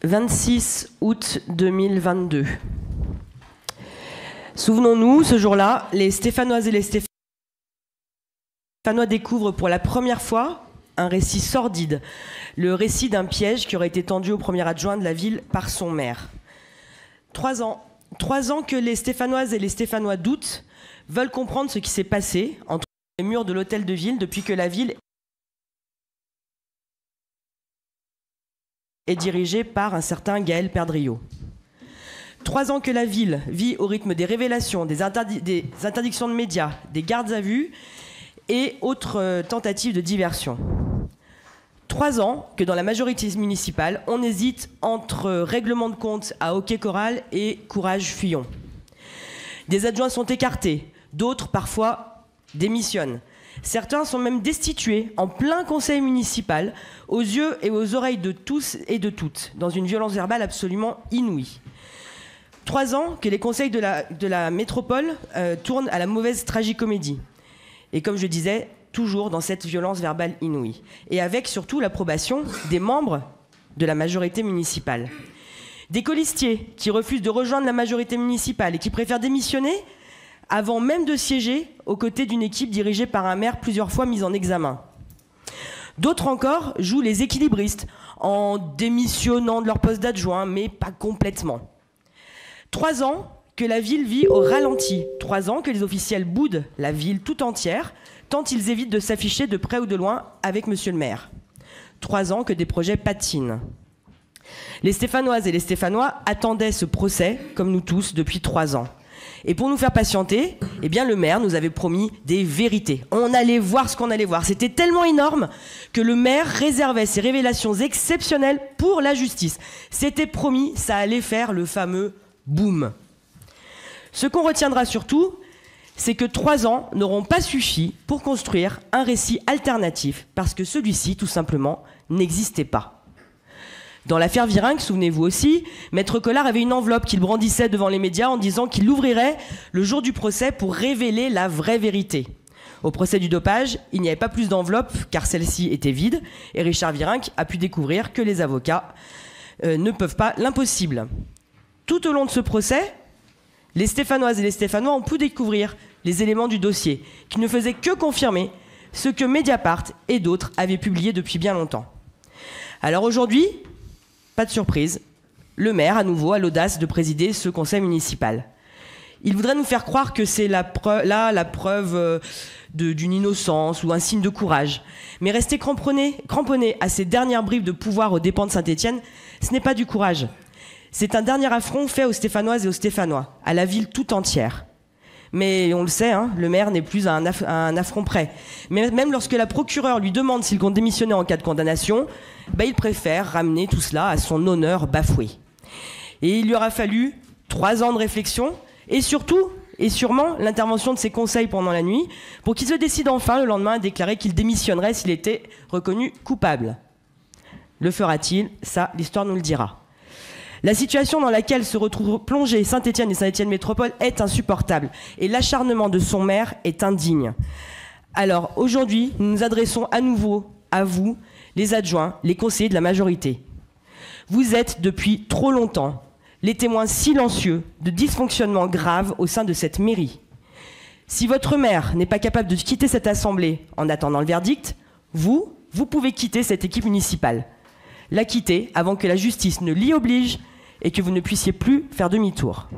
26 août 2022. Souvenons-nous, ce jour-là, les Stéphanoises et les Stéphanois découvrent pour la première fois un récit sordide, le récit d'un piège qui aurait été tendu au premier adjoint de la ville par son maire. 3 ans que les Stéphanoises et les Stéphanois doutent, veulent comprendre ce qui s'est passé entre les murs de l'hôtel de ville depuis que la ville est dirigée par un certain Gaël Perdriau. 3 ans que la ville vit au rythme des révélations, des interdictions de médias, des gardes à vue et autres tentatives de diversion. 3 ans que dans la majorité municipale, on hésite entre règlement de compte à hockey choral et courage Fillon. Des adjoints sont écartés, d'autres parfois démissionnent. Certains sont même destitués en plein conseil municipal, aux yeux et aux oreilles de tous et de toutes, dans une violence verbale absolument inouïe. 3 ans que les conseils de la métropole tournent à la mauvaise tragicomédie. Et comme je disais, toujours dans cette violence verbale inouïe. Et avec surtout l'approbation des membres de la majorité municipale. Des colistiers qui refusent de rejoindre la majorité municipale et qui préfèrent démissionner avant même de siéger aux côtés d'une équipe dirigée par un maire plusieurs fois mis en examen. D'autres encore jouent les équilibristes en démissionnant de leur poste d'adjoint, mais pas complètement. 3 ans que la ville vit au ralenti. 3 ans que les officiels boudent la ville tout entière, tant ils évitent de s'afficher de près ou de loin avec monsieur le maire. 3 ans que des projets patinent. Les Stéphanoises et les Stéphanois attendaient ce procès, comme nous tous, depuis 3 ans. Et pour nous faire patienter, eh bien le maire nous avait promis des vérités. On allait voir ce qu'on allait voir. C'était tellement énorme que le maire réservait ses révélations exceptionnelles pour la justice. C'était promis, ça allait faire le fameux boom. Ce qu'on retiendra surtout, c'est que 3 ans n'auront pas suffi pour construire un récit alternatif, parce que celui-ci, tout simplement, n'existait pas. Dans l'affaire Virenque, souvenez-vous aussi, Maître Collard avait une enveloppe qu'il brandissait devant les médias en disant qu'il l'ouvrirait le jour du procès pour révéler la vraie vérité. Au procès du dopage, il n'y avait pas plus d'enveloppe car celle-ci était vide et Richard Virenque a pu découvrir que les avocats ne peuvent pas l'impossible. Tout au long de ce procès, les Stéphanoises et les Stéphanois ont pu découvrir les éléments du dossier qui ne faisaient que confirmer ce que Mediapart et d'autres avaient publié depuis bien longtemps. Alors aujourd'hui, pas de surprise, le maire, à nouveau, a l'audace de présider ce conseil municipal. Il voudrait nous faire croire que c'est la preuve d'une innocence ou un signe de courage. Mais rester cramponné à ces dernières bribes de pouvoir aux dépens de Saint-Étienne, ce n'est pas du courage. C'est un dernier affront fait aux Stéphanoises et aux Stéphanois, à la ville tout entière. Mais on le sait, hein, le maire n'est plus à un affront près. Mais même lorsque la procureure lui demande s'il compte démissionner en cas de condamnation, il préfère ramener tout cela à son honneur bafoué. Et il lui aura fallu 3 ans de réflexion et surtout, et sûrement, l'intervention de ses conseils pendant la nuit pour qu'il se décide enfin le lendemain à déclarer qu'il démissionnerait s'il était reconnu coupable. Le fera-t-il? Ça, l'histoire nous le dira. La situation dans laquelle se retrouvent plongés Saint-Étienne et Saint-Étienne Métropole est insupportable et l'acharnement de son maire est indigne. Alors aujourd'hui, nous nous adressons à nouveau à vous, les adjoints, les conseillers de la majorité. Vous êtes depuis trop longtemps les témoins silencieux de dysfonctionnements graves au sein de cette mairie. Si votre maire n'est pas capable de quitter cette assemblée en attendant le verdict, vous pouvez quitter cette équipe municipale. La quitter avant que la justice ne l'y oblige et que vous ne puissiez plus faire demi-tour.